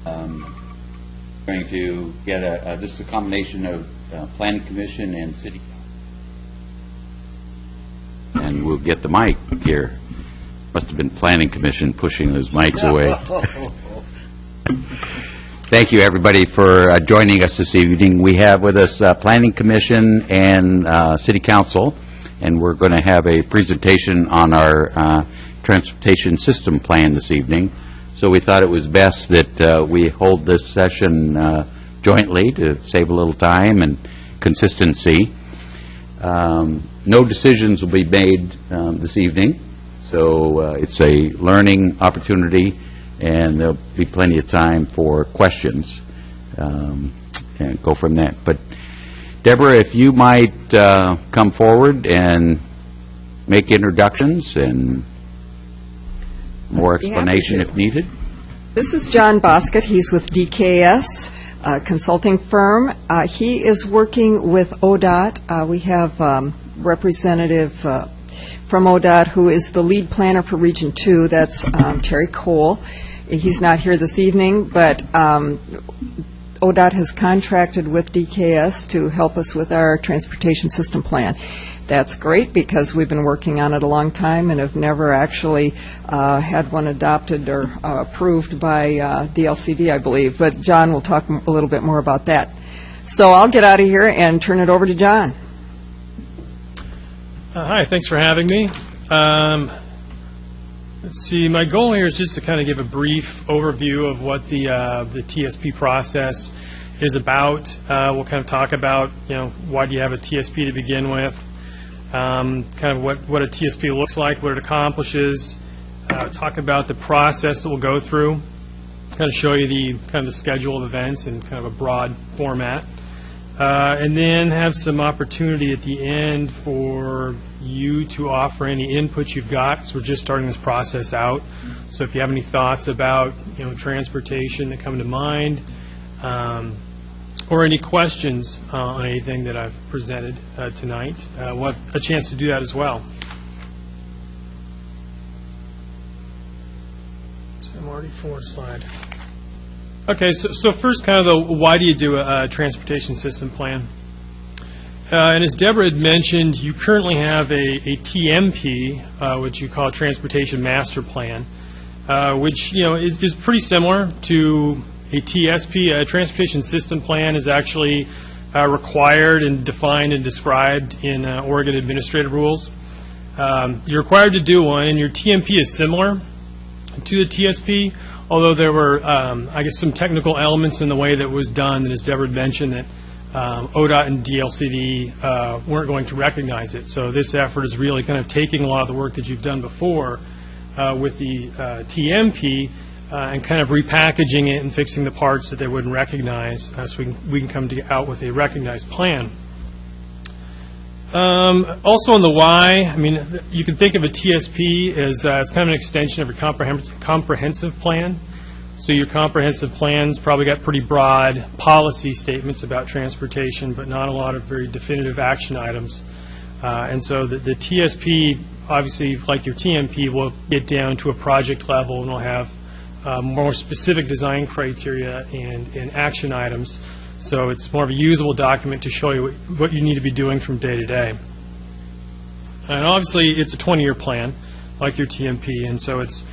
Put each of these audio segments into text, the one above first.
Going to get this is a combination of Planning Commission and City Council. And we'll get the mic here. Must have been Planning Commission pushing those mics away. Thank you, everybody, for joining us this evening. We have with us Planning Commission and City Council, and we're going to have a presentation on our transportation system plan this evening. So we thought it was best that we hold this session jointly to save a little time and consistency. No decisions will be made this evening, so it's a learning opportunity, and there'll be plenty of time for questions and go from that. But Deborah, if you might come forward and make introductions and more explanation if needed. This is John Boskett. He's with DKS, a consulting firm. He is working with ODOT. We have representative from ODOT who is the lead planner for Region 2. That's Terry Cole. He's not here this evening, but ODOT has contracted with DKS to help us with our transportation system plan. That's great because we've been working on it a long time and have never actually had one adopted or approved by DLCD, I believe. But John will talk a little bit more about that. So I'll get out of here and turn it over to John. Hi, thanks for having me. Let's see, my goal here is just to kind of give a brief overview of what the TSP process is about. We'll kind of talk about, why do you have a TSP to begin with, kind of what a TSP looks like, what it accomplishes, talk about the process that we'll go through, kind of show you the schedule of events in kind of a broad format, and then have some opportunity at the end for you to offer any input you've got, because we're just starting this process out. So if you have any thoughts about transportation that come to mind, or any questions on anything that I've presented tonight, we'll have a chance to do that as well. So I'm already forward slide. Okay, so first kind of the why do you do a transportation system plan? And as Deborah had mentioned, you currently have a TMP, which you call a Transportation Master Plan, which is pretty similar to a TSP. A Transportation System Plan is actually required and defined and described in Oregon Administrative Rules. You're required to do one, and your TMP is similar to the TSP, although there were, I guess, some technical elements in the way that was done that, as Deborah had mentioned, that ODOT and DLCD weren't going to recognize it. So this effort is really kind of taking a lot of the work that you've done before with the TMP and kind of repackaging it and fixing the parts that they wouldn't recognize, so we can come out with a recognized plan. Also on the why, I mean, you can think of a TSP as it's kind of an extension of your comprehensive plan. So your comprehensive plan's probably got pretty broad policy statements about transportation, but not a lot of very definitive action items. And so the TSP, obviously, like your TMP, will get down to a project level and will have more specific design criteria and action items. So it's more of a usable document to show you what you need to be doing from day to day. And obviously, it's a 20-year plan, like your TMP, and so it's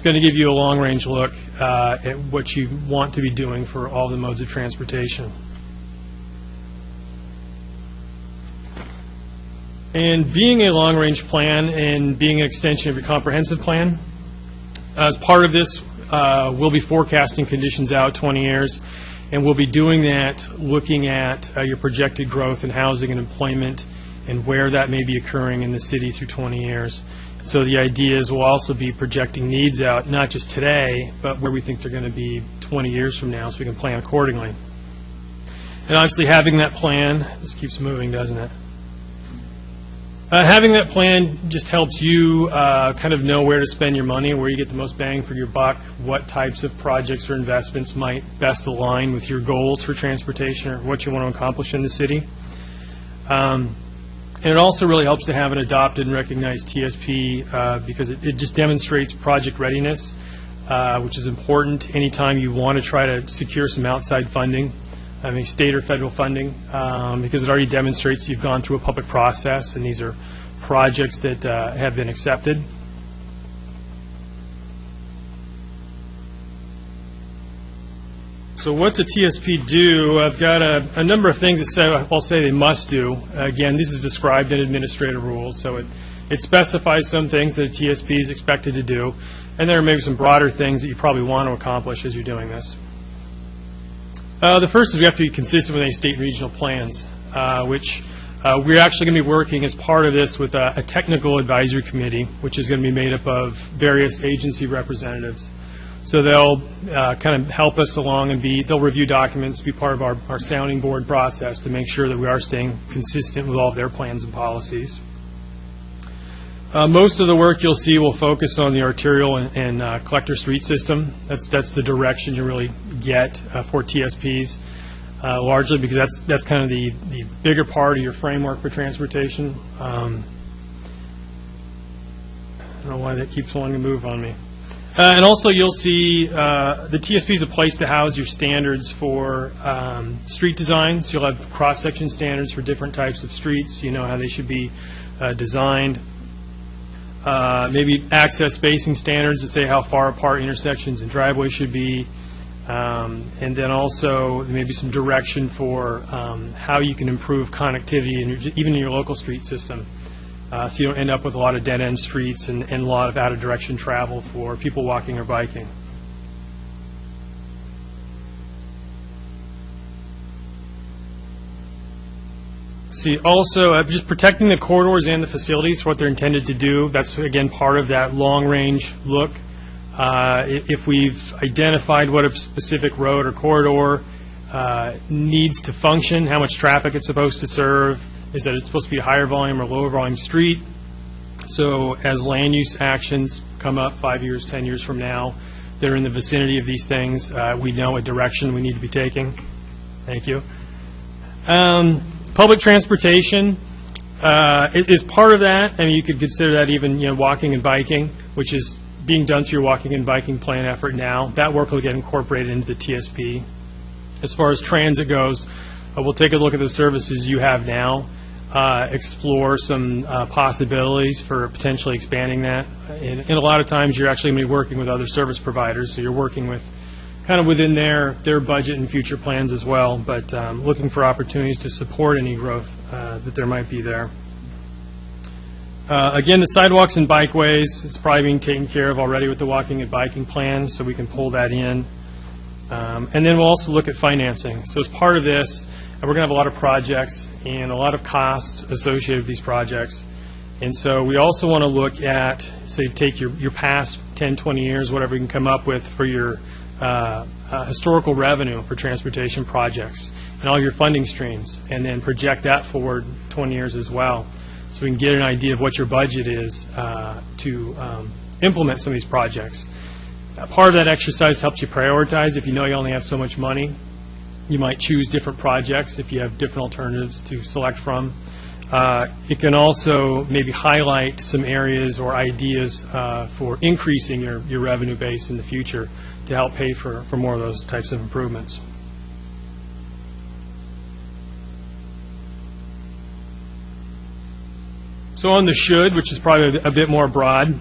going to give you a long-range look at what you want to be doing for all the modes of transportation. And being a long-range plan and being an extension of your comprehensive plan, as part of this, we'll be forecasting conditions out 20 years, and we'll be doing that looking at your projected growth in housing and employment and where that may be occurring in the city through 20 years. So the idea is we'll also be projecting needs out, not just today, but where we think they're going to be 20 years from now, so we can plan accordingly. And obviously having that plan, this keeps moving, doesn't it? Having that plan just helps you kind of know where to spend your money, where you get the most bang for your buck, what types of projects or investments might best align with your goals for transportation or what you want to accomplish in the city. And it also really helps to have an adopted and recognized TSP because it just demonstrates project readiness. which is important anytime you want to try to secure some outside funding, state or federal funding, because it already demonstrates you've gone through a public process and these are projects that have been accepted. So what's a TSP do? I've got a number of things that I'll say they must do. Again, this is described in administrative rules, so it specifies some things that a TSP is expected to do, and there are maybe some broader things that you probably want to accomplish as you're doing this. The first is we have to be consistent with any state and regional plans, which we're actually going to be working as part of this with a technical advisory committee, which is going to be made up of various agency representatives. So they'll kind of help us along and they'll review documents, be part of our sounding board process to make sure that we are staying consistent with all of their plans and policies. Most of the work you'll see will focus on the arterial and collector street system. That's the direction you really get for TSPs, largely because that's kind of the bigger part of your framework for transportation. I don't know why that keeps wanting to move on me. And also you'll see the TSP is a place to house your standards for street designs. You'll have cross-section standards for different types of streets. You know how they should be designed. Maybe access spacing standards that say how far apart intersections and driveways should be. And then also maybe some direction for how you can improve connectivity even in your local street system. So you don't end up with a lot of dead-end streets and a lot of out-of-direction travel for people walking or biking. See, also, just protecting the corridors and the facilities for what they're intended to do. That's, again, part of that long-range look. If we've identified what a specific road or corridor needs to function, how much traffic it's supposed to serve, is that it's supposed to be a higher volume or lower volume street. So as land use actions come up 5 years, 10 years from now, that are in the vicinity of these things, we know a direction we need to be taking. Thank you. Public transportation is part of that. I mean, you could consider that even walking and biking, which is being done through your walking and biking plan effort now. That work will get incorporated into the TSP. As far as transit goes, we'll take a look at the services you have now, explore some possibilities for potentially expanding that. And a lot of times you're actually going to be working with other service providers, so you're working with kind of within their budget and future plans as well, but looking for opportunities to support any growth that there might be there. Again, the sidewalks and bikeways, it's probably being taken care of already with the walking and biking plan, so we can pull that in. And then we'll also look at financing. So as part of this, we're going to have a lot of projects and a lot of costs associated with these projects. And so we also want to look at, say, take your past 10, 20 years, whatever you can come up with for your historical revenue for transportation projects and all your funding streams, and then project that forward 20 years as well. So we can get an idea of what your budget is to implement some of these projects. Part of that exercise helps you prioritize. If you know you only have so much money, you might choose different projects if you have different alternatives to select from. It can also maybe highlight some areas or ideas for increasing your revenue base in the future to help pay for more of those types of improvements. So on the should, which is probably a bit more broad,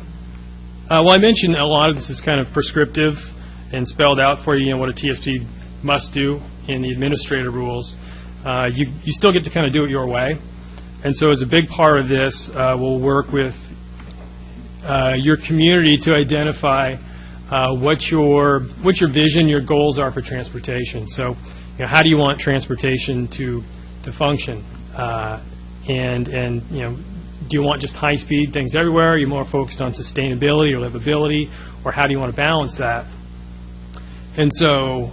well, I mentioned a lot of this is kind of prescriptive and spelled out for you, what a TSP must do in the administrative rules. You still get to kind of do it your way. And so as a big part of this, we'll work with your community to identify what your vision, your goals are for transportation. So how do you want transportation to function? And do you want just high-speed things everywhere? Are you more focused on sustainability or livability? Or how do you want to balance that? And so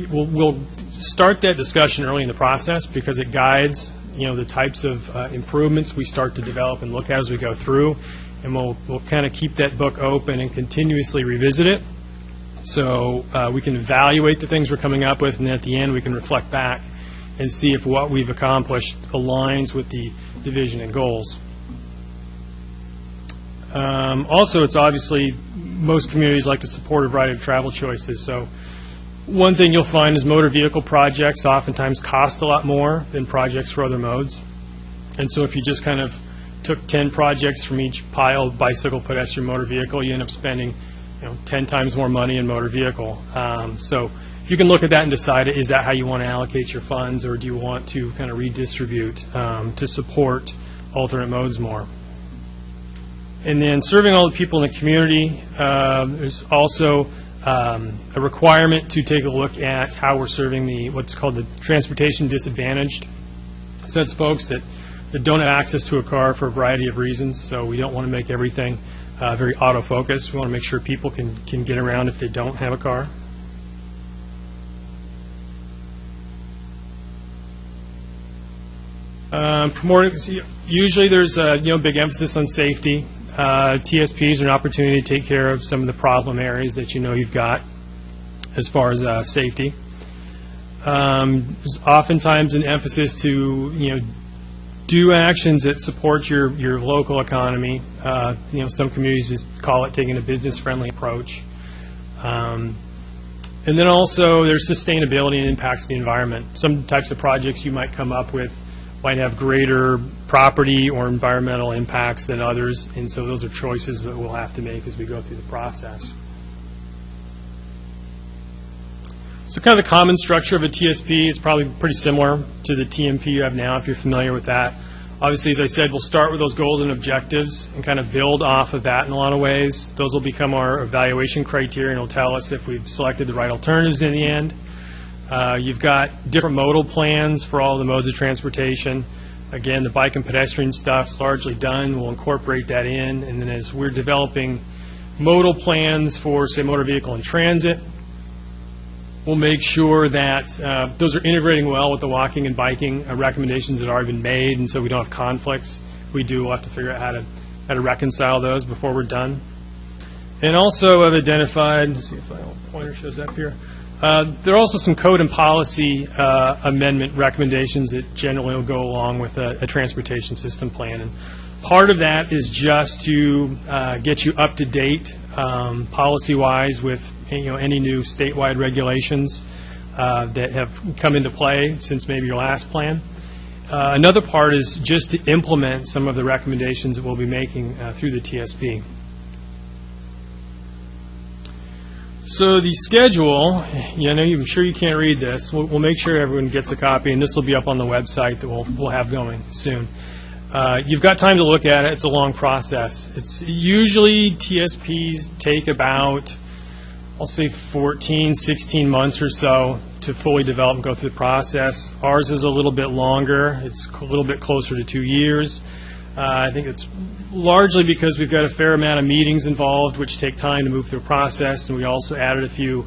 we'll start that discussion early in the process because it guides the types of improvements we start to develop and look at as we go through. And we'll kind of keep that book open and continuously revisit it. So we can evaluate the things we're coming up with, and then at the end we can reflect back and see if what we've accomplished aligns with the vision and goals. Also, it's obviously, most communities like to support a variety of travel choices. So one thing you'll find is motor vehicle projects oftentimes cost a lot more than projects for other modes. And so if you just kind of took 10 projects from each pile, bicycle, pedestrian, motor vehicle, you end up spending 10 times more money in motor vehicle. So you can look at that and decide, is that how you want to allocate your funds, or do you want to kind of redistribute to support alternate modes more? And then serving all the people in the community, there's also a requirement to take a look at how we're serving what's called the transportation disadvantaged. So that's folks that don't have access to a car for a variety of reasons. So we don't want to make everything very auto-focused. We want to make sure people can get around if they don't have a car. Usually there's a big emphasis on safety. TSPs are an opportunity to take care of some of the problem areas that you've got as far as safety. There's oftentimes an emphasis to do actions that support your local economy. Some communities just call it taking a business-friendly approach. And then also there's sustainability and impacts to the environment. Some types of projects you might come up with might have greater property or environmental impacts than others, and so those are choices that we'll have to make as we go through the process. So kind of the common structure of a TSP is probably pretty similar to the TMP you have now, if you're familiar with that. Obviously, as I said, we'll start with those goals and objectives and kind of build off of that in a lot of ways. Those will become our evaluation criteria and will tell us if we've selected the right alternatives in the end. You've got different modal plans for all the modes of transportation. Again, the bike and pedestrian stuff's largely done. We'll incorporate that in. And then as we're developing modal plans for, say, motor vehicle and transit, we'll make sure that those are integrating well with the walking and biking recommendations that have already been made, and so we don't have conflicts. If we do, we'll have to figure out how to reconcile those before we're done. And also I've identified, let's see if the pointer shows up here, there are also some code and policy amendment recommendations that generally will go along with a transportation system plan. And part of that is just to get you up to date policy-wise with any new statewide regulations that have come into play since maybe your last plan. Another part is just to implement some of the recommendations that we'll be making through the TSP. So the schedule, I'm sure you can't read this. We'll make sure everyone gets a copy, and this will be up on the website that we'll have going soon. You've got time to look at it. It's a long process. It's usually TSPs take about, I'll say 14, 16 months or so to fully develop and go through the process. Ours is a little bit longer. It's a little bit closer to 2 years. I think it's largely because we've got a fair amount of meetings involved, which take time to move through the process, and we also added a few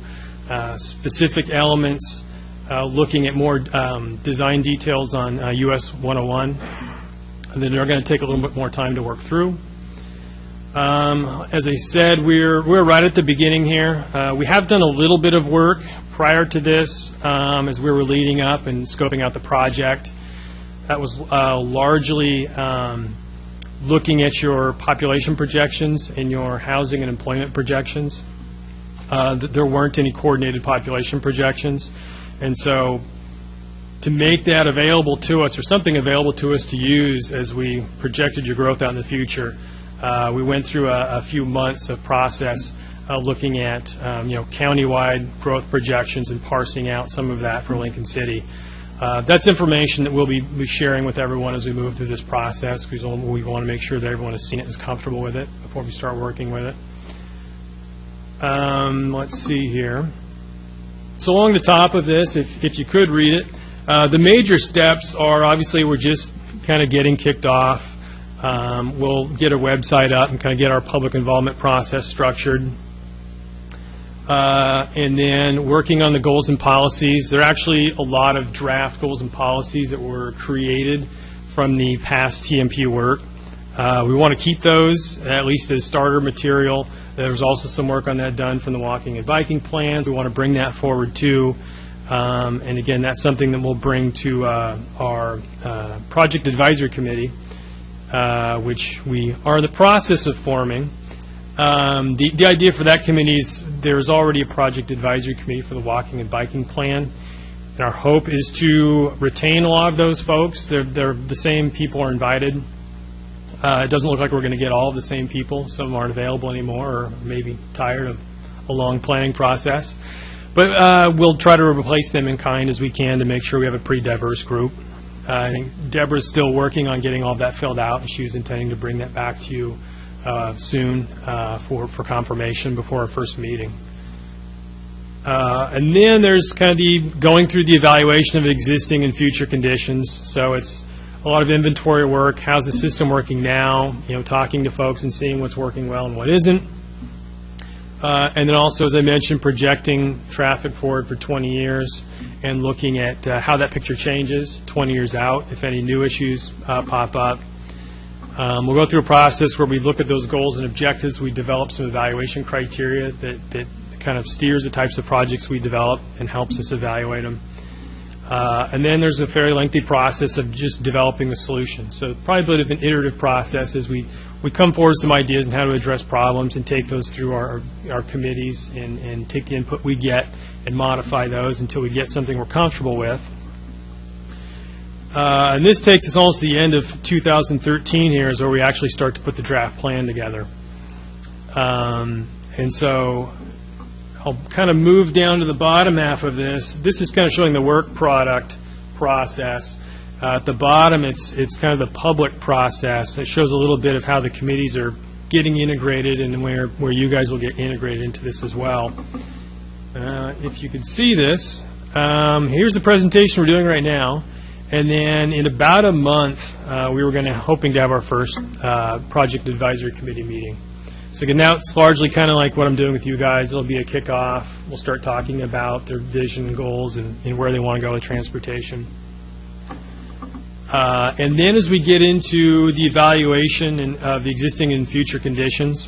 specific elements looking at more design details on US 101 that are going to take a little bit more time to work through. As I said, we're right at the beginning here. We have done a little bit of work prior to this as we were leading up and scoping out the project. That was largely looking at your population projections and your housing and employment projections. There weren't any coordinated population projections, and so to make that available to us, or something available to us to use as we projected your growth out in the future, we went through a few months of process looking at countywide growth projections and parsing out some of that for Lincoln City. That's information that we'll be sharing with everyone as we move through this process, because we want to make sure that everyone has seen it and is comfortable with it before we start working with it. Let's see here. So along the top of this, if you could read it, the major steps are, obviously, we're just kind of getting kicked off. We'll get a website up and kind of get our public involvement process structured. And then working on the goals and policies. There are actually a lot of draft goals and policies that were created from the past TMP work. We want to keep those at least as starter material. There's also some work on that done from the walking and biking plans. We want to bring that forward too. And again, that's something that we'll bring to our project advisory committee which we are in the process of forming. The idea for that committee is there's already a project advisory committee for the walking and biking plan. And our hope is to retain a lot of those folks. They're the same people are invited. It doesn't look like we're going to get all of the same people. Some aren't available anymore or maybe tired of a long planning process. But we'll try to replace them in kind as we can to make sure we have a pretty diverse group. I think Deborah's still working on getting all that filled out, and she was intending to bring that back to you soon for confirmation before our first meeting. And then there's kind of the going through the evaluation of existing and future conditions. So it's a lot of inventory work. How's the system working now? Talking to folks and seeing what's working well and what isn't. And then also, as I mentioned, projecting traffic forward for 20 years and looking at how that picture changes 20 years out, if any new issues pop up. We'll go through a process where we look at those goals and objectives. We develop some evaluation criteria that kind of steers the types of projects we develop and helps us evaluate them. And then there's a fairly lengthy process of just developing the solution. So probably a bit of an iterative process as we come forward with some ideas on how to address problems and take those through our committees and take the input we get and modify those until we get something we're comfortable with. And this takes us almost to the end of 2013 here is where we actually start to put the draft plan together. And so I'll kind of move down to the bottom half of this. This is kind of showing the work product process. At the bottom, it's kind of the public process. It shows a little bit of how the committees are getting integrated and where you guys will get integrated into this as well. If you can see this, here's the presentation we're doing right now. And then in about a month, we were hoping to have our first project advisory committee meeting. So again, now it's largely kind of like what I'm doing with you guys. It'll be a kickoff. We'll start talking about their vision and goals and where they want to go with transportation. And then as we get into the evaluation of the existing and future conditions,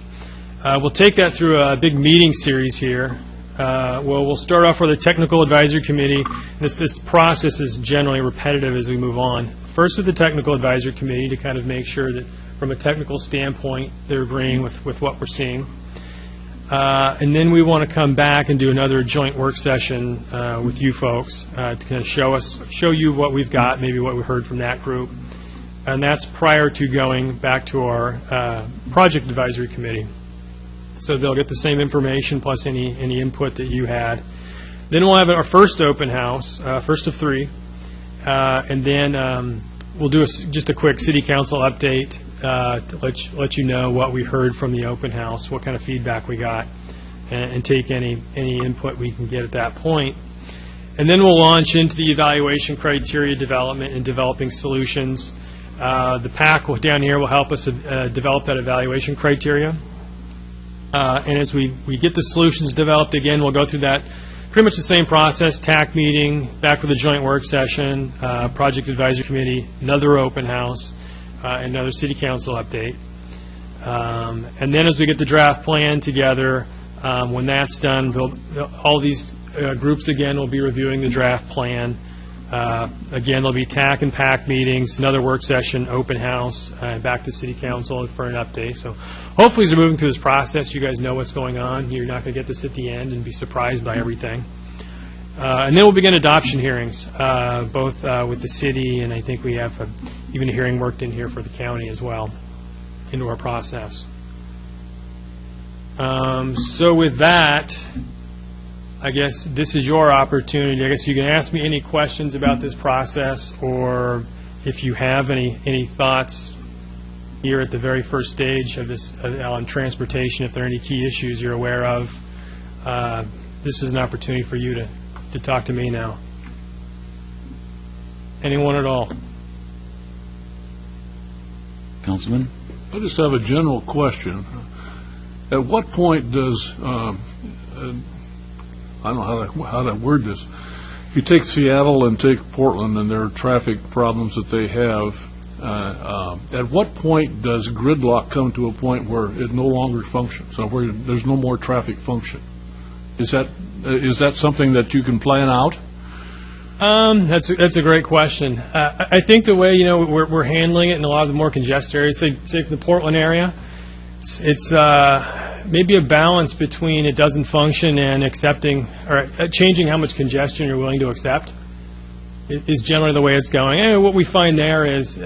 we'll take that through a big meeting series here. We'll start off with a technical advisory committee. This process is generally repetitive as we move on. First with the technical advisory committee to kind of make sure that from a technical standpoint they're agreeing with what we're seeing. And then we want to come back and do another joint work session with you folks to kind of show you what we've got, maybe what we heard from that group. And that's prior to going back to our project advisory committee. So they'll get the same information plus any input that you had. Then we'll have our first open house, first of 3. And then we'll do just a quick city council update to let you know what we heard from the open house, what kind of feedback we got, and take any input we can get at that point. And then we'll launch into the evaluation criteria development and developing solutions. The PAC down here will help us develop that evaluation criteria. And as we get the solutions developed, again, we'll go through that pretty much the same process, TAC meeting, back with a joint work session, project advisory committee, another open house, another city council update. And then as we get the draft plan together, when that's done, all these groups again will be reviewing the draft plan. Again, there'll be TAC and PAC meetings, another work session, open house, back to city council for an update. So hopefully as we're moving through this process, you guys know what's going on. You're not going to get this at the end and be surprised by everything. And then we'll begin adoption hearings, both with the city, and I think we have even a hearing worked in here for the county as well into our process. So with that, I guess this is your opportunity. I guess you can ask me any questions about this process, or if you have any thoughts here at the very first stage of this on transportation, if there are any key issues you're aware of, this is an opportunity for you to talk to me now. Anyone at all? Councilman? I just have a general question. At what point does, I don't know how to word this, if you take Seattle and take Portland and their traffic problems that they have, at what point does gridlock come to a point where it no longer functions, so where there's no more traffic function? Is that something that you can plan out? That's a great question. I think the way we're handling it in a lot of the more congested areas, say from the Portland area, it's maybe a balance between it doesn't function and accepting or changing how much congestion you're willing to accept. It is generally the way it's going. And what we find there is,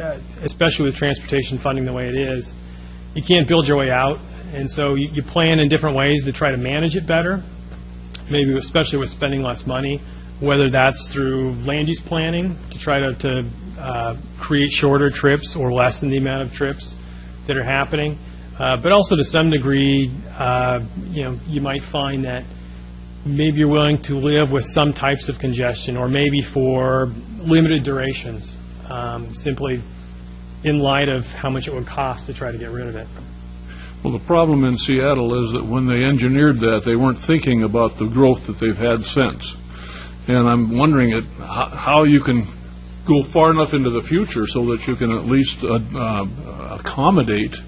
especially with transportation funding the way it is, you can't build your way out, and so you plan in different ways to try to manage it better. Maybe especially with spending less money. Whether that's through land use planning to try to create shorter trips or lessen the amount of trips that are happening, but also to some degree, you might find that maybe you're willing to live with some types of congestion, or maybe for limited durations, simply in light of how much it would cost to try to get rid of it. Well, the problem in Seattle is that when they engineered that, they weren't thinking about the growth that they've had since. And I'm wondering how you can go far enough into the future so that you can at least accommodate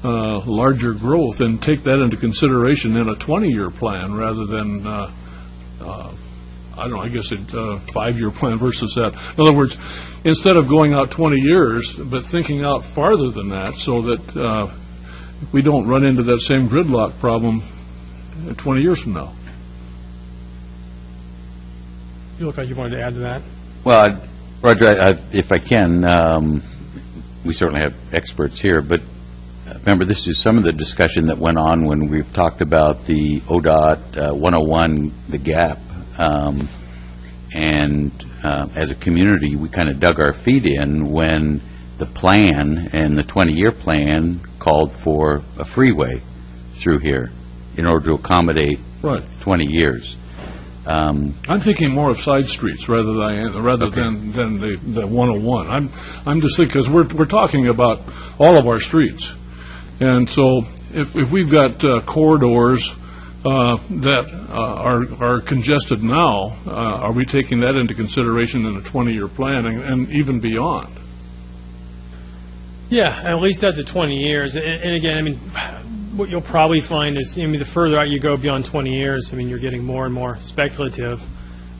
larger growth and take that into consideration in a 20-year plan rather than, I don't know, I guess a 5-year plan versus that. In other words, instead of going out 20 years, but thinking out farther than that so that we don't run into that same gridlock problem 20 years from now. You look like you wanted to add to that. Well, Roger, if I can, we certainly have experts here, but remember, this is some of the discussion that went on when we've talked about the ODOT 101, the gap, and as a community, we kind of dug our feet in when the plan and the 20-year plan called for a freeway through here in order to accommodate 20 years. I'm thinking more of side streets rather than the 101. I'm just thinking, because we're talking about all of our streets, and so if we've got corridors that are congested now, are we taking that into consideration in a 20-year plan and even beyond? Yeah, at least up to 20 years. And again, I mean, what you'll probably find is, the further out you go beyond 20 years, you're getting more and more speculative.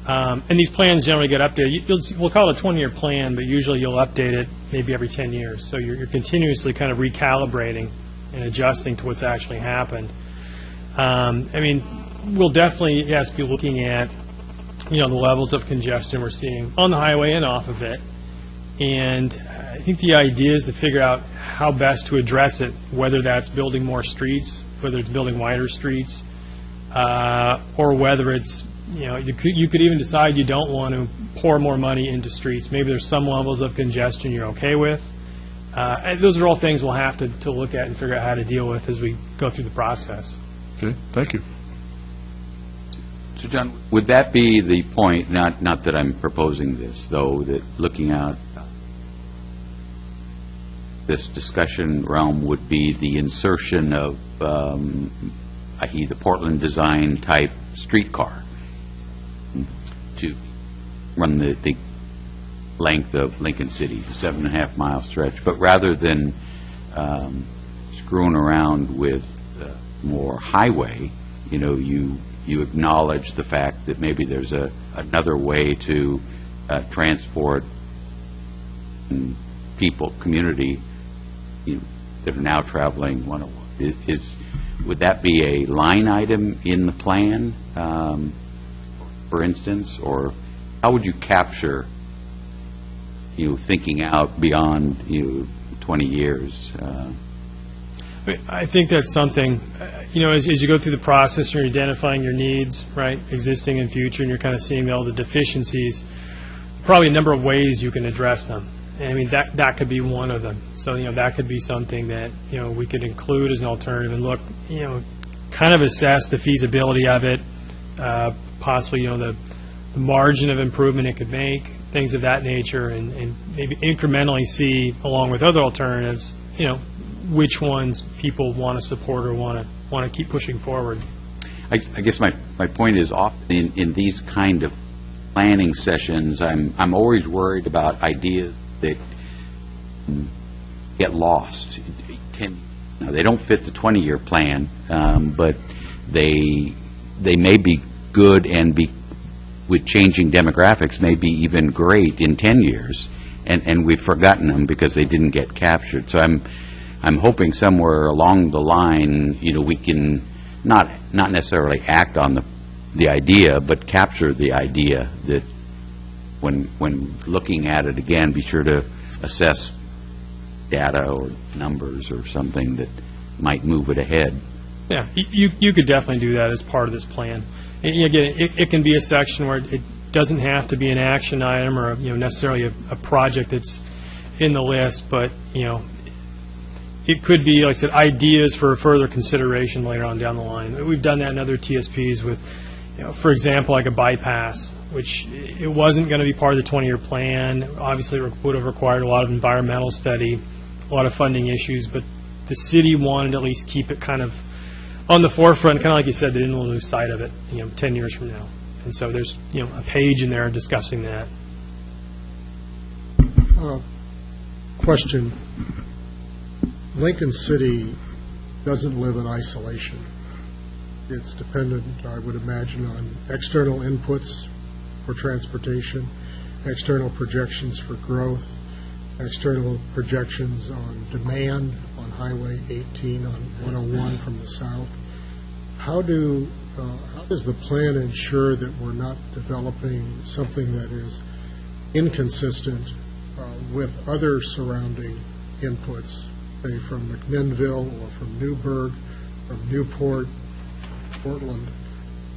And these plans generally get updated. We'll call it a 20-year plan, but usually you'll update it maybe every 10 years. So you're continuously kind of recalibrating and adjusting to what's actually happened. We'll definitely, yes, be looking at, the levels of congestion we're seeing on the highway and off of it. And I think the idea is to figure out how best to address it, whether that's building more streets, whether it's building wider streets, or whether it's, you could even decide you don't want to pour more money into streets. Maybe there's some levels of congestion you're okay with. And those are all things we'll have to look at and figure out how to deal with as we go through the process. Okay, thank you. So, John, would that be the point, not that I'm proposing this, though, that looking out this discussion realm would be the insertion of, i.e., the Portland design type streetcar to run the length of Lincoln City, the 7.5-mile stretch, but rather than screwing around with more highway, you acknowledge the fact that maybe there's another way to transport people, community, that are now traveling 101. Would that be a line item in the plan, for instance, or how would you capture, thinking out beyond 20 years? I think that's something, as you go through the process, you're identifying your needs, right, existing and future, and you're kind of seeing all the deficiencies, probably a number of ways you can address them. And that could be one of them. So, that could be something that, we could include as an alternative and look, kind of assess the feasibility of it, possibly, the margin of improvement it could make, things of that nature, and maybe incrementally see, along with other alternatives, which ones people want to support or want to keep pushing forward. I guess my point is, often in these kind of planning sessions, I'm always worried about ideas that get lost. They don't fit the 20-year plan, but they may be good and be with changing demographics may be even great in 10 years, and we've forgotten them because they didn't get captured. So I'm hoping somewhere along the line, we can not necessarily act on the idea, but capture the idea that when looking at it again, be sure to assess data or numbers or something that might move it ahead. Yeah, you could definitely do that as part of this plan. And again, it can be a section where it doesn't have to be an action item or necessarily a project that's in the list, but it could be, like I said, ideas for further consideration later on down the line. We've done that in other TSPs with, for example, like a bypass, which it wasn't going to be part of the 20-year plan. Obviously, it would have required a lot of environmental study, a lot of funding issues, but the city wanted to at least keep it kind of on the forefront, kind of like you said, they didn't lose sight of it, 10 years from now. And so there's, a page in there discussing that. Question. Lincoln City doesn't live in isolation. It's dependent, I would imagine, on external inputs for transportation, external projections for growth, external projections on demand on Highway 18, on 101 from the south. How does the plan ensure that we're not developing something that is inconsistent with other surrounding inputs, say from McMinnville or from Newburgh, from Newport, Portland,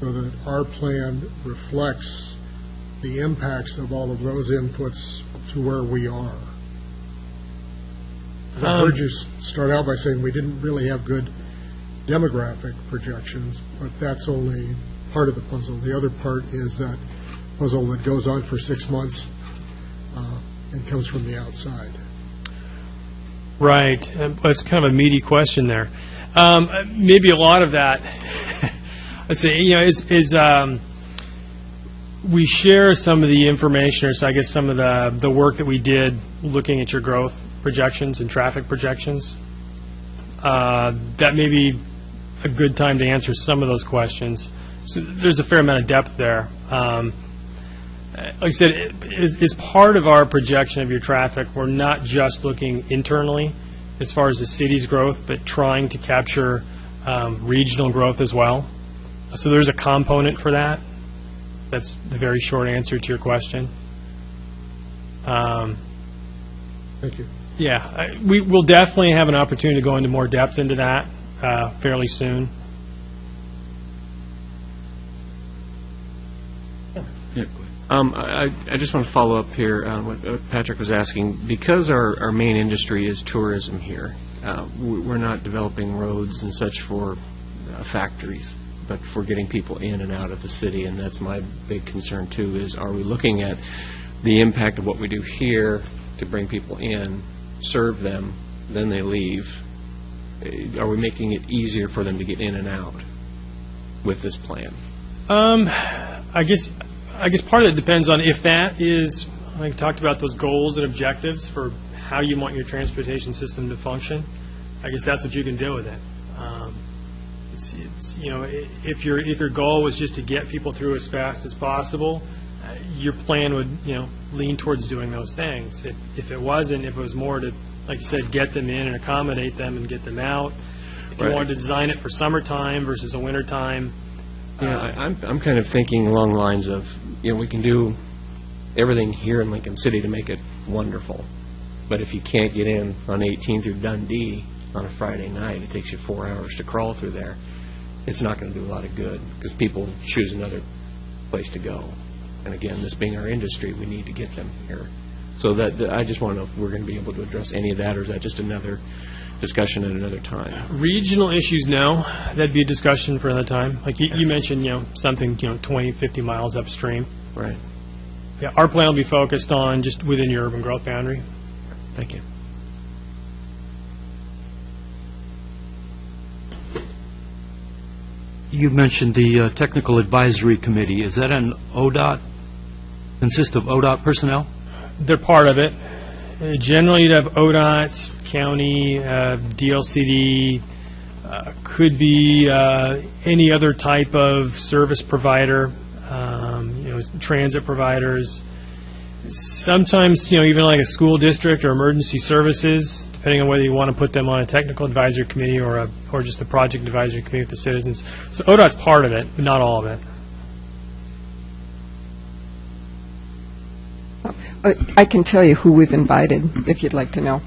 so that our plan reflects the impacts of all of those inputs to where we are? I heard you start out by saying we didn't really have good demographic projections, but that's only part of the puzzle. The other part is that puzzle that goes on for 6 months and comes from the outside. Right. That's kind of a meaty question there. Maybe a lot of that, let's say, is we share some of the information, or so I guess some of the work that we did looking at your growth projections and traffic projections. That may be a good time to answer some of those questions. So there's a fair amount of depth there. Like I said, as part of our projection of your traffic, we're not just looking internally as far as the city's growth, but trying to capture regional growth as well. So there's a component for that. That's the very short answer to your question. Thank you. Yeah, we will definitely have an opportunity to go into more depth into that fairly soon. I just want to follow up here on what Patrick was asking. Because our main industry is tourism here, we're not developing roads and such for factories, but for getting people in and out of the city, and that's my big concern too, is are we looking at the impact of what we do here to bring people in, serve them, then they leave? Are we making it easier for them to get in and out with this plan? I guess part of it depends on if that is, like we talked about those goals and objectives for how you want your transportation system to function. I guess that's what you can do with it. If your goal was just to get people through as fast as possible, your plan would lean towards doing those things. If it wasn't, if it was more to, like you said, get them in and accommodate them and get them out. If you wanted to design it for summertime versus a wintertime. Yeah, I'm kind of thinking along the lines of, we can do everything here in Lincoln City to make it wonderful. But if you can't get in on 18 through Dundee on a Friday night, it takes you 4 hours to crawl through there. It's not going to do a lot of good because people choose another place to go. And again, this being our industry, we need to get them here. So that I just want to know if we're going to be able to address any of that, or is that just another discussion at another time? Regional issues, no. That'd be a discussion for another time. Like you mentioned, something 20, 50 miles upstream. Right. Yeah, our plan will be focused on just within your urban growth boundary. Thank you. You mentioned the Technical Advisory Committee. Is that an ODOT, consist of ODOT personnel? They're part of it. Generally, you'd have ODOT, county, DLCD, could be any other type of service provider, transit providers, sometimes, even like a school district or emergency services, depending on whether you want to put them on a technical advisory committee or just a project advisory committee with the citizens. So ODOT's part of it, but not all of it. I can tell you who we've invited, if you'd like to know.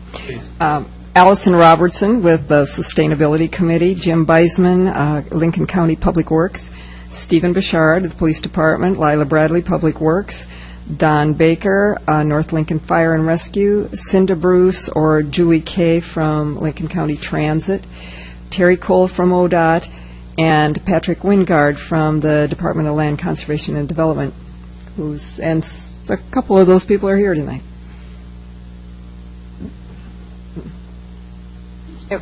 Allison Robertson with the Sustainability Committee, Jim Beisman, Lincoln County Public Works, Stephen Bouchard, the Police Department, Lila Bradley, Public Works, Don Baker, North Lincoln Fire and Rescue, Cinda Bruce or Julie Kay from Lincoln County Transit, Terry Cole from ODOT, and Patrick Wingard from the Department of Land Conservation and Development, and a couple of those people are here tonight.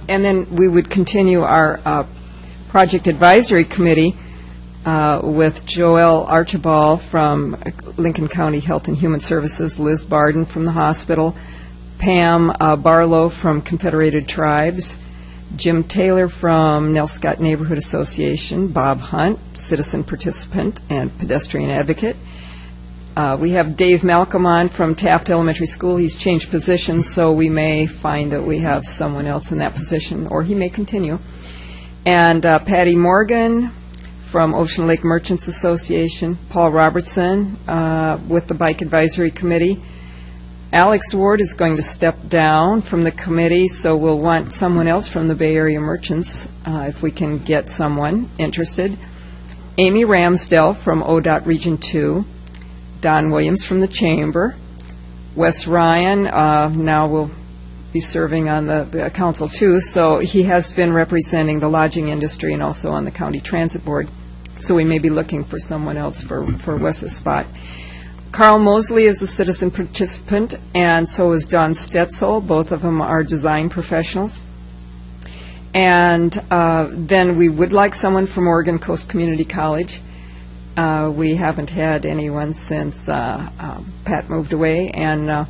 And then we would continue our Project Advisory Committee with Joelle Archibald from Lincoln County Health and Human Services, Liz Barden from the hospital, Pam Barlow from Confederated Tribes, Jim Taylor from Nell Scott Neighborhood Association, Bob Hunt, citizen participant and pedestrian advocate. We have Dave Malcolm on from Taft Elementary School. He's changed positions, so we may find that we have someone else in that position, or he may continue. And Patty Morgan from Ocean Lake Merchants Association, Paul Robertson with the Bike Advisory Committee. Alex Ward is going to step down from the committee, so we'll want someone else from the Bay Area Merchants if we can get someone interested. Amy Ramsdell from ODOT Region 2. Don Williams from the Chamber. Wes Ryan now will be serving on the council too, so he has been representing the lodging industry and also on the county transit board, so we may be looking for someone else for Wes's spot. Carl Mosley is a citizen participant, and so is Don Stetzel. Both of them are design professionals. And then we would like someone from Oregon Coast Community College. We haven't had anyone since Pat moved away, and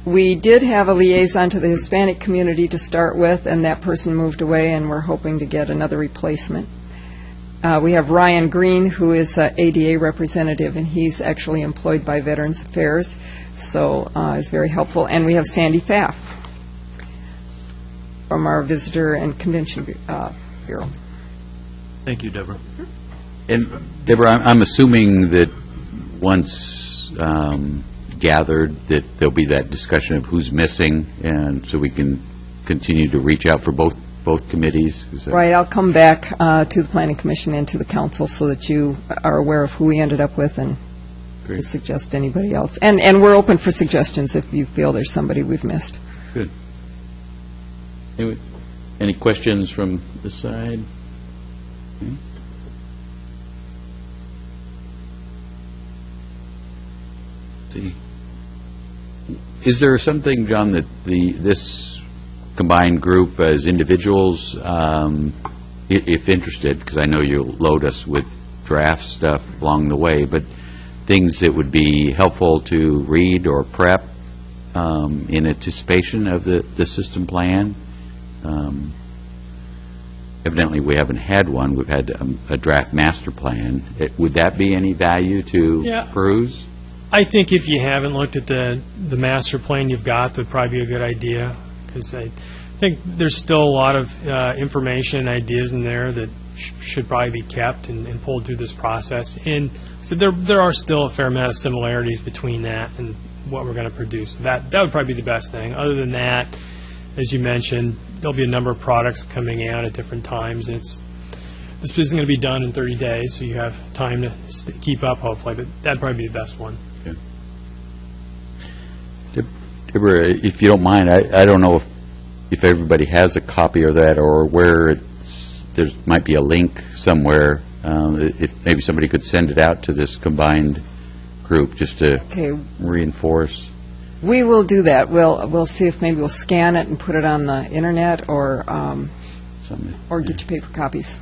we did have a liaison to the Hispanic community to start with, and that person moved away, and we're hoping to get another replacement. We have Ryan Green, who is an ADA representative, and he's actually employed by Veterans Affairs, so is very helpful. And we have Sandy Pfaff from our Visitor and Convention Bureau. Thank you, Deborah. And Deborah, I'm assuming that once gathered, that there'll be that discussion of who's missing, and so we can continue to reach out for both committees. Right. I'll come back to the Planning Commission and to the council so that you are aware of who we ended up with and could suggest anybody else. And we're open for suggestions if you feel there's somebody we've missed. Good. Anyway, any questions from this side? Okay. See. Is there something, John, that this combined group as individuals, if interested, because I know you'll load us with draft stuff along the way, but things that would be helpful to read or prep in anticipation of the system plan? Evidently, we haven't had one. We've had a draft master plan. Would that be any value to peruse? I think if you haven't looked at the master plan you've got, that'd probably be a good idea, because I think there's still a lot of information and ideas in there that should probably be kept and pulled through this process. And so there are still a fair amount of similarities between that and what we're going to produce. That would probably be the best thing. Other than that, as you mentioned, there'll be a number of products coming out at different times. This isn't going to be done in 30 days, so you have time to keep up, hopefully, but that'd probably be the best one. Deborah, if you don't mind, I don't know if everybody has a copy of that or where there might be a link somewhere. If maybe somebody could send it out to this combined group just to reinforce. We will do that. We'll see if maybe we'll scan it and put it on the internet or get you paper copies,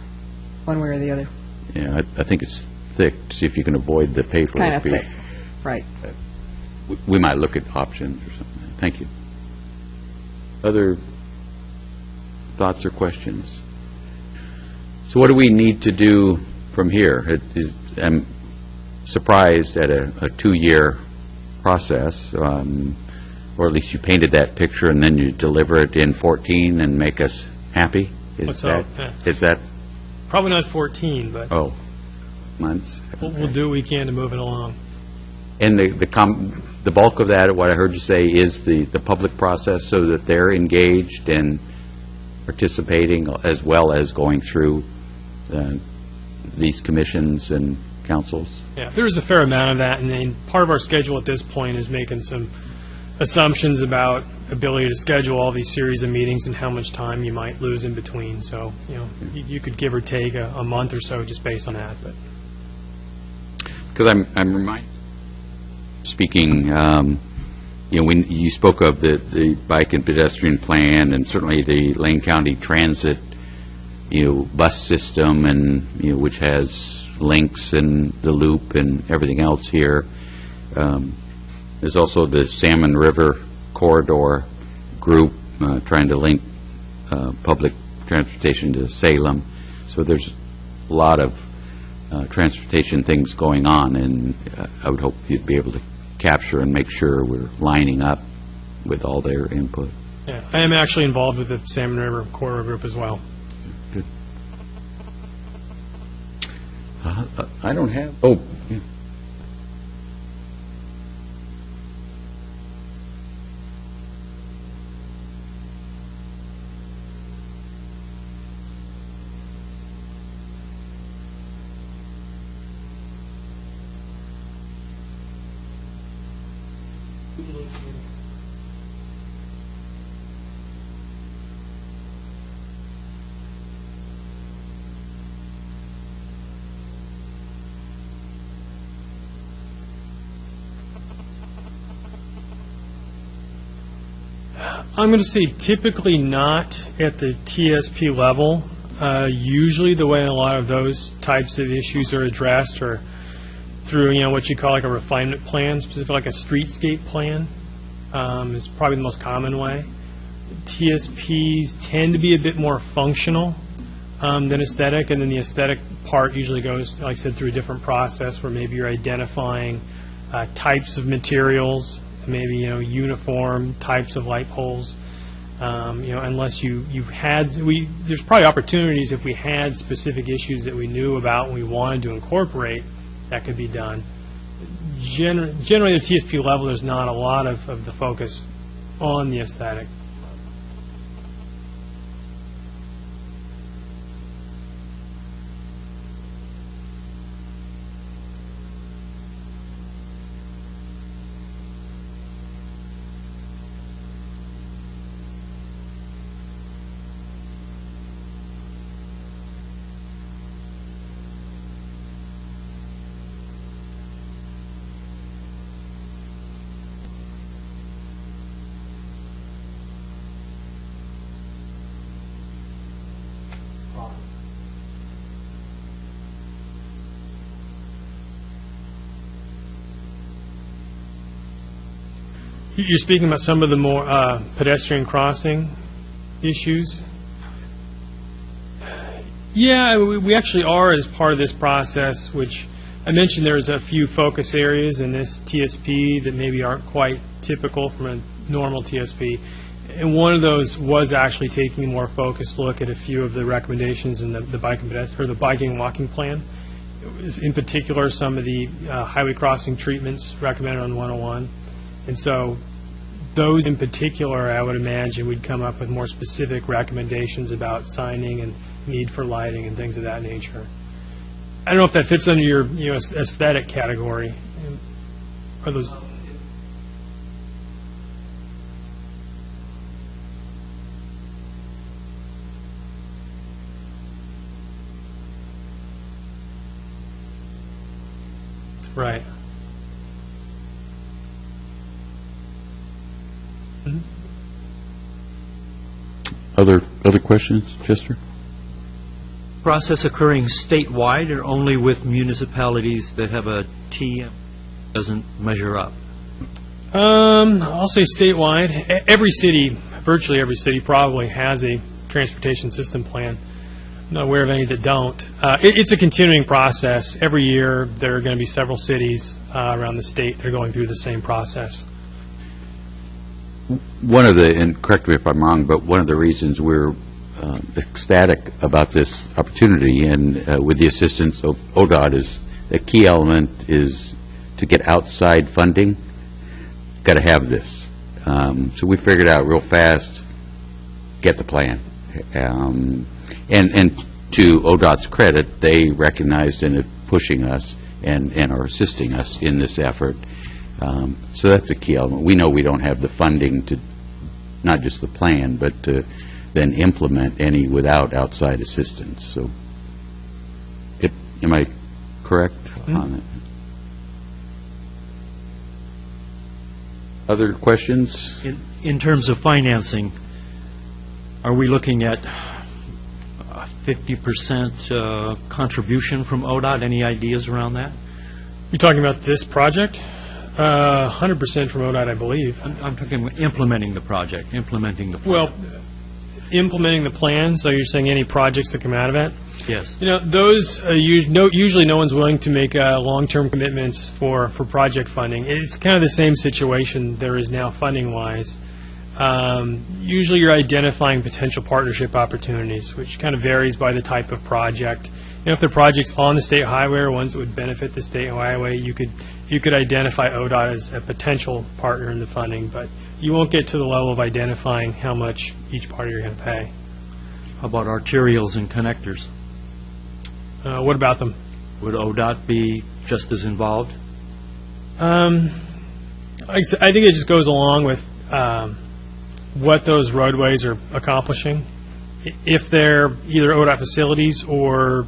one way or the other. Yeah, I think it's thick. See if you can avoid the paper. It's kind of thick, right. We might look at options or something. Thank you. Other thoughts or questions? So what do we need to do from here? surprised at a 2-year process, or at least you painted that picture and then you deliver it in 14 and make us happy? Let's hope, yeah. Is that, Probably not 14, but months? we'll do what we can to move it along. And the bulk of that, what I heard you say, is the public process, so that they're engaged and participating as well as going through these commissions and councils? Yeah, there is a fair amount of that, and then part of our schedule at this point is making some assumptions about ability to schedule all these series of meetings and how much time you might lose in between. So, you could give or take a month or so just based on that. But because I'm reminded, speaking, when you spoke of the bike and pedestrian plan, and certainly the Lane County Transit, bus system, and which has links and the loop and everything else here. There's also the Salmon River Corridor group trying to link public transportation to Salem. So there's a lot of transportation things going on, and I would hope you'd be able to capture and make sure we're lining up with all their input. yeah, I am actually involved with the Salmon River Corridor group as well. Good. I don't have, yeah. I'm going to say typically not at the TSP level. Usually the way a lot of those types of issues are addressed are through, what you call like a refinement plan, specifically like a streetscape plan, is probably the most common way. TSPs tend to be a bit more functional than aesthetic, and then the aesthetic part usually goes, like I said, through a different process where maybe you're identifying types of materials, maybe uniform types of light poles. Unless you had, there's probably opportunities if we had specific issues that we knew about and we wanted to incorporate, that could be done. Generally, at the TSP level, there's not a lot of the focus on the aesthetic. You're speaking about some of the more pedestrian crossing issues? Yeah, we actually are, as part of this process, which I mentioned there's a few focus areas in this TSP that maybe aren't quite typical from a normal TSP. And one of those was actually taking a more focused look at a few of the recommendations in the biking and walking plan. In particular, some of the highway crossing treatments recommended on 101. And so those in particular, I would imagine, would come up with more specific recommendations about signing and need for lighting and things of that nature. I don't know if that fits under your aesthetic category. Are those? Right. Other questions, Chester? Process occurring statewide or only with municipalities that have a TM doesn't measure up? I'll say statewide. Every city, virtually every city, probably has a transportation system plan. not aware of any that don't. It's a continuing process. Every year, there are going to be several cities around the state that are going through the same process. One of the, and correct me if I'm wrong, but one of the reasons we're ecstatic about this opportunity and with the assistance of ODOT is the key element is to get outside funding. Got to have this. So we figured out real fast, get the plan. And to ODOT's credit, they recognized and are pushing us and are assisting us in this effort. So that's a key element. We know we don't have the funding to, not just the plan, but to then implement any without outside assistance. So, am I correct on it? Other questions? In terms of financing, are we looking at 50% contribution from ODOT? Any ideas around that? You're talking about this project? 100% from ODOT, I believe. I'm talking about implementing the project, implementing the plan. Well, implementing the plan, so you're saying any projects that come out of it? Yes. You know, those, usually no one's willing to make long-term commitments for project funding. It's kind of the same situation there is now funding-wise. Usually you're identifying potential partnership opportunities, which kind of varies by the type of project. You know, if the project's on the state highway or ones that would benefit the state highway, you could identify ODOT as a potential partner in the funding, but you won't get to the level of identifying how much each party are going to pay. How about arterials and connectors? What about them? Would ODOT be just as involved? I think it just goes along with what those roadways are accomplishing. If they're either ODOT facilities or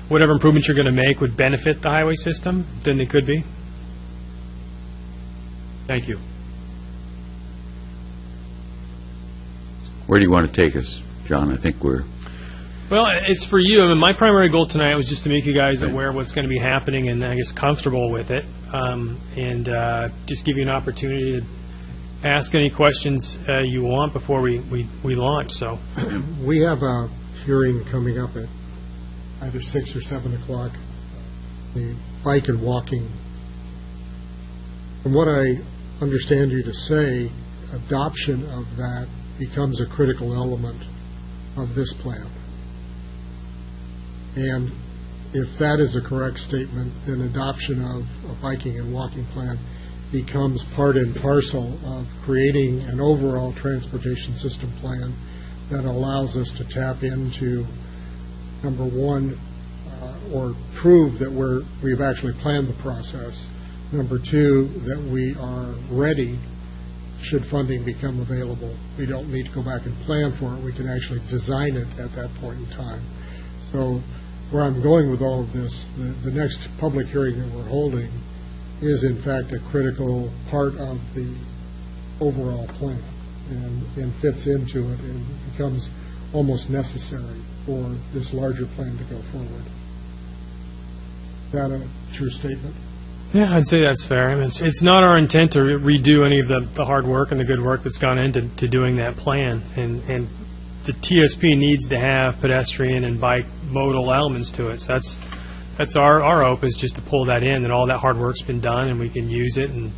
whatever improvements you're going to make would benefit the highway system, then they could be. Thank you. Where do you want to take us, John? I think we're... Well, it's for you. I mean, my primary goal tonight was just to make you guys aware of what's going to be happening and, I guess, comfortable with it, and just give you an opportunity to ask any questions you want before we launch. So, We have a hearing coming up at either 6 or 7 o'clock, the bike and walking. From what I understand you to say, adoption of that becomes a critical element of this plan. And if that is a correct statement, then adoption of a biking and walking plan becomes part and parcel of creating an overall transportation system plan that allows us to tap into, number one, or prove that we've actually planned the process. Number two, that we are ready should funding become available. We don't need to go back and plan for it. We can actually design it at that point in time. So where I'm going with all of this, the next public hearing that we're holding is in fact a critical part of the overall plan and fits into it and becomes almost necessary for this larger plan to go forward. Is that a true statement? yeah, I'd say that's fair. I mean, it's not our intent to redo any of the hard work and the good work that's gone into doing that plan. And the TSP needs to have pedestrian and bike modal elements to it. So that's our hope, is just to pull that in, and all that hard work's been done, and we can use it and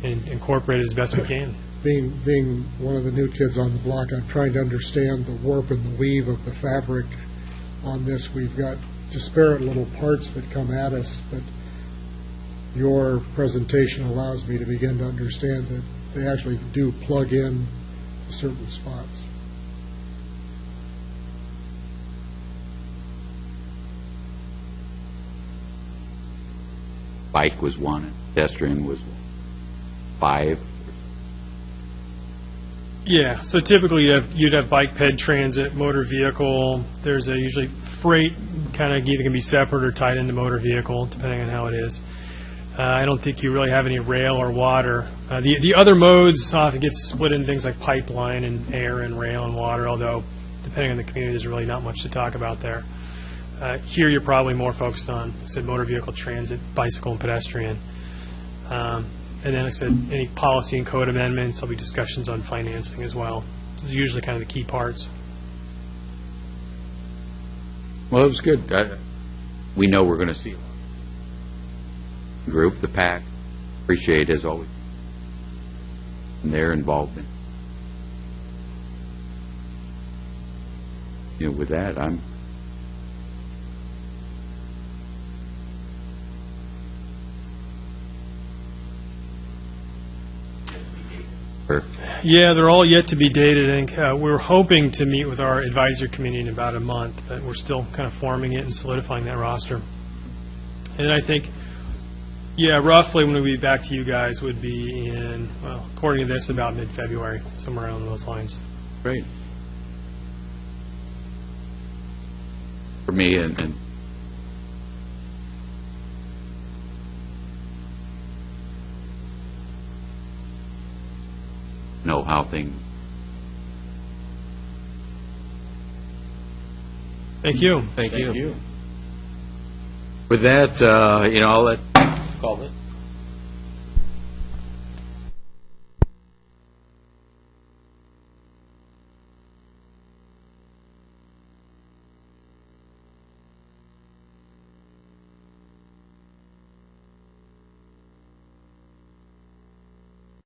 incorporate it as best we can. Being one of the new kids on the block, I'm trying to understand the warp and the weave of the fabric on this. We've got disparate little parts that come at us, but your presentation allows me to begin to understand that they actually do plug in to certain spots. Bike was one, pedestrian was 5. Yeah, so typically you'd have bike, ped, transit, motor vehicle. There's usually freight, kind of either can be separate or tied into motor vehicle, depending on how it is. I don't think you really have any rail or water. The other modes often get split into things like pipeline and air and rail and water, although depending on the community, there's really not much to talk about there. Here you're probably more focused on, like I said, motor vehicle, transit, bicycle, and pedestrian. And then, like I said, any policy and code amendments, there'll be discussions on financing as well. Those are usually kind of the key parts. Well, it was good. We know we're going to see a group, the PAC, appreciate as always their involvement. With that, I'm Yeah, they're all yet to be dated. I think we're hoping to meet with our advisory committee in about a month, but we're still kind of forming it and solidifying that roster. And I think, yeah, roughly when we'll be back to you guys would be in, well, according to this, about mid-February, somewhere around those lines. great. For me, and know how things. Thank you. Thank you. With that, I'll call this.